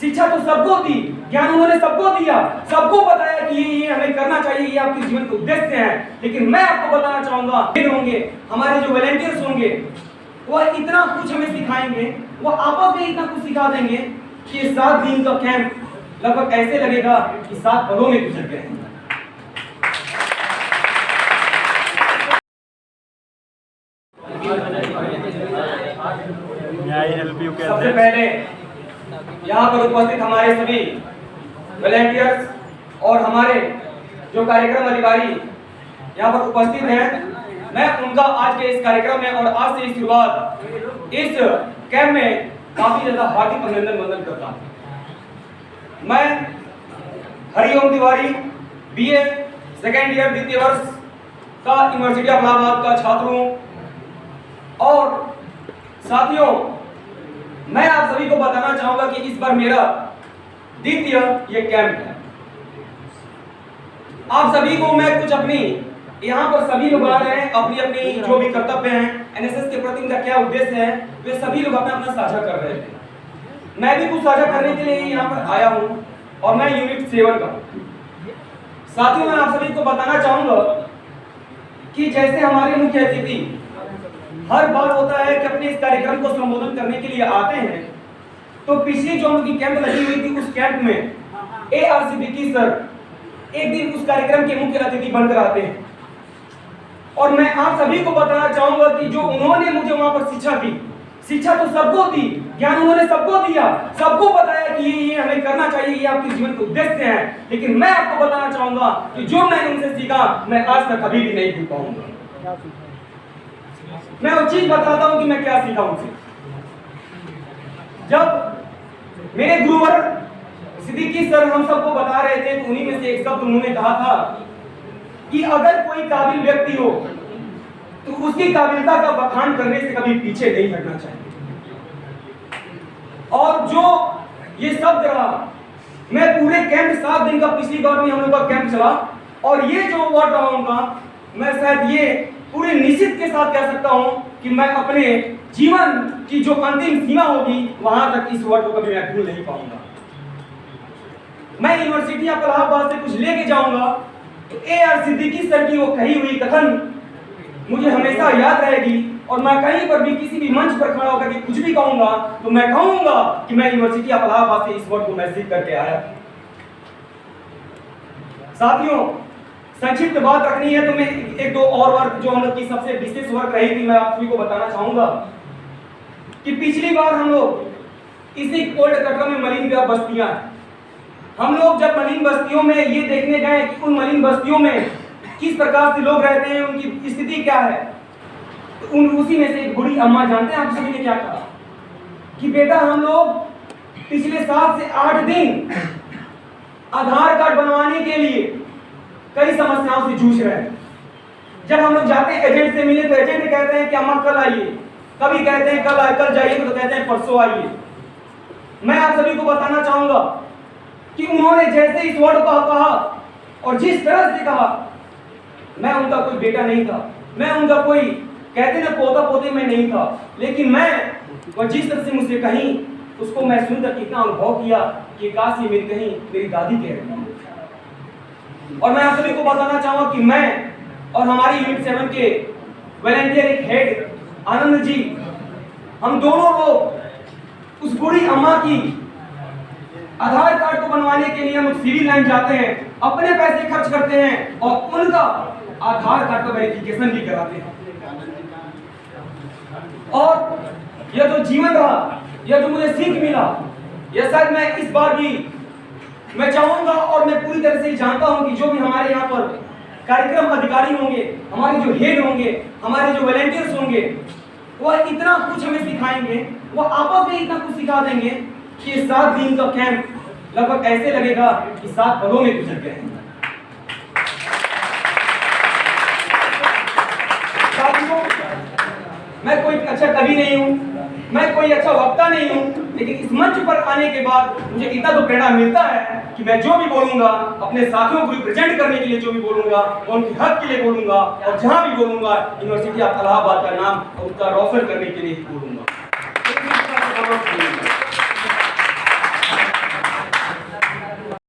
शिक्षा तो सबको दी, ज्ञान उन्होंने सबको दिया, सबको बताया कि ये हमें करना चाहिए, ये आपके जीवन के उद्देश्य हैं। लेकिन मैं आपको बताना चाहूंगा, होंगे हमारे जो वॉलंटियर्स होंगे वो इतना कुछ हमें सिखाएंगे, वो आपस में इतना कुछ सिखा देंगे कि 7 दिन का कैंप लगभग ऐसे लगेगा कि 7 पलों में गुजर गए। सबसे पहले यहाँ पर उपस्थित हमारे सभी वॉलंटियर्स और हमारे जो कार्यक्रम अधिकारी यहाँ पर उपस्थित हैं, मैं उनका आज के इस कार्यक्रम में और आज से शुरुआत इस कैंप में काफी ज्यादा हार्दिक अभिनंदन वंदन करता हूँ। मैं Hariom Tiwari BA second year द्वितीय वर्ष का यूनिवर्सिटी ऑफ इलाहाबाद का छात्र हूँ। और साथियों, मैं आप सभी को बताना चाहूंगा कि इस बार मेरा द्वितीय ये कैंप है। आप सभी को मैं कुछ अपनी यहाँ पर सभी लोग आ रहे हैं, अपनी अपनी जो भी कर्तव्य हैं, एनएसएस के प्रति इनका क्या उद्देश्य है, वे सभी लोग अपना अपना साझा कर रहे थे। मैं भी कुछ साझा करने के लिए यहाँ पर आया हूँ और मैं यूनिट 7 का। साथियों, मैं आप सभी को बताना चाहूंगा कि जैसे हमारे मुख्य अतिथि हर बार होता है कि अपने इस कार्यक्रम को संबोधन करने के लिए आते हैं, तो पिछली जो उनकी कैंप लगी हुई थी उस कैंप में एआरसीबी सर एक दिन उस कार्यक्रम के मुख्य अतिथि बनकर आते हैं। और मैं आप सभी को बताना चाहूंगा कि जो उन्होंने मुझे वहां पर शिक्षा दी, शिक्षा तो सबको दी, ज्ञान उन्होंने सबको दिया, सबको बताया कि ये हमें करना चाहिए, ये आपके जीवन के उद्देश्य हैं। लेकिन मैं आपको बताना चाहूंगा कि जो मैंने उनसे सीखा मैं आज तक कभी भी नहीं भूल पाऊंगा। मैं वो चीज बताता हूं कि मैं क्या सीखा उनसे। जब मेरे गुरुवर सिद्दीकी सर हम सबको बता रहे थे तो उन्हीं में से एक शब्द उन्होंने कहा था कि अगर कोई काबिल व्यक्ति हो तो उसकी काबिलियता का बखान करने से कभी पीछे नहीं हटना चाहिए। और जो ये शब्द रहा, मैं पूरे कैंप 7 दिन का पिछली बार भी हम लोग का कैंप चला और ये जो वर्ड रहा उनका, मैं शायद ये पूरे निश्चित के साथ कह सकता हूं कि मैं अपने जीवन की जो अंतिम सीमा होगी वहां तक इस वर्ड को कभी मैं भूल नहीं पाऊंगा। मैं यूनिवर्सिटी ऑफ इलाहाबाद से कुछ लेके जाऊंगा तो ए.आर. सिद्दीकी सर की वो कही हुई कथन मुझे हमेशा याद रहेगी। और मैं कहीं पर भी किसी भी मंच पर खड़ा होकर के कुछ भी कहूंगा तो मैं कहूंगा कि मैं यूनिवर्सिटी ऑफ इलाहाबाद से इस वर्ड को मैं सीख करके आया। साथियों, संक्षिप्त बात रखनी है तो मैं एक दो और वर्क जो हम लोग की सबसे विशेष वर्क रही थी मैं आप सभी को बताना चाहूंगा कि पिछली बार हम लोग इसी ओल्ड कटरा में मलिन बस्तियां, हम लोग जब मलिन बस्तियों में ये देखने गए कि उन मलिन बस्तियों में किस प्रकार से लोग रहते हैं, उनकी स्थिति क्या है, तो उसी में से एक बूढ़ी अम्मा, जानते हैं आप सभी ने क्या कहा कि बेटा हम लोग पिछले 7 से 8 दिन आधार कार्ड बनवाने के लिए कई समस्याओं से जूझ रहे हैं। जब हम लोग जाते हैं एजेंट से मिले तो एजेंट कहते हैं कि अम्मा कल आइए, कभी कहते हैं कल जाइए तो कहते हैं परसों आइए। मैं आप सभी को बताना चाहूंगा कि उन्होंने जैसे इस वर्ड को कहा और जिस तरह से कहा, मैं उनका कोई बेटा नहीं था, मैं उनका कोई कहते ना पोता पोते में नहीं था, लेकिन मैं वह जिस तरह से मुझसे कहीं उसको मैं सुनकर कितना अनुभव किया कि काश ये मेरी कहीं मेरी दादी कह रही है। और मैं आप सभी को बताना चाहूंगा कि मैं और हमारी यूनिट 7 के वॉलंटियर एक हेड आनंद जी, हम दोनों लोग उस बूढ़ी अम्मा की आधार कार्ड को बनवाने के लिए हम सिविल लाइन जाते हैं, अपने पैसे खर्च करते हैं और उनका आधार कार्ड का वेरिफिकेशन भी कराते हैं। और यह जो जीवन रहा, यह जो मुझे सीख मिला, यह शायद मैं इस बार भी मैं चाहूंगा और मैं पूरी तरह से जानता हूं कि जो भी हमारे यहाँ पर कार्यक्रम अधिकारी होंगे, हमारे जो हेड होंगे, हमारे जो वॉलंटियर्स होंगे, वह इतना कुछ हमें सिखाएंगे, वो आपस में इतना कुछ सिखा देंगे कि 7 दिन का कैंप लगभग ऐसे लगेगा कि 7 पलों में गुजर गए। मैं कोई अच्छा कवि नहीं हूँ, मैं कोई अच्छा वक्ता नहीं हूँ, लेकिन इस मंच पर आने के बाद मुझे इतना तो प्रेरणा मिलता है कि मैं जो भी बोलूंगा अपने साथियों को रिप्रेजेंट करने के लिए जो भी बोलूंगा उनके हक के लिए बोलूंगा और जहां भी बोलूंगा यूनिवर्सिटी ऑफ इलाहाबाद का नाम और उसका रोशन करने के लिए बोलूंगा।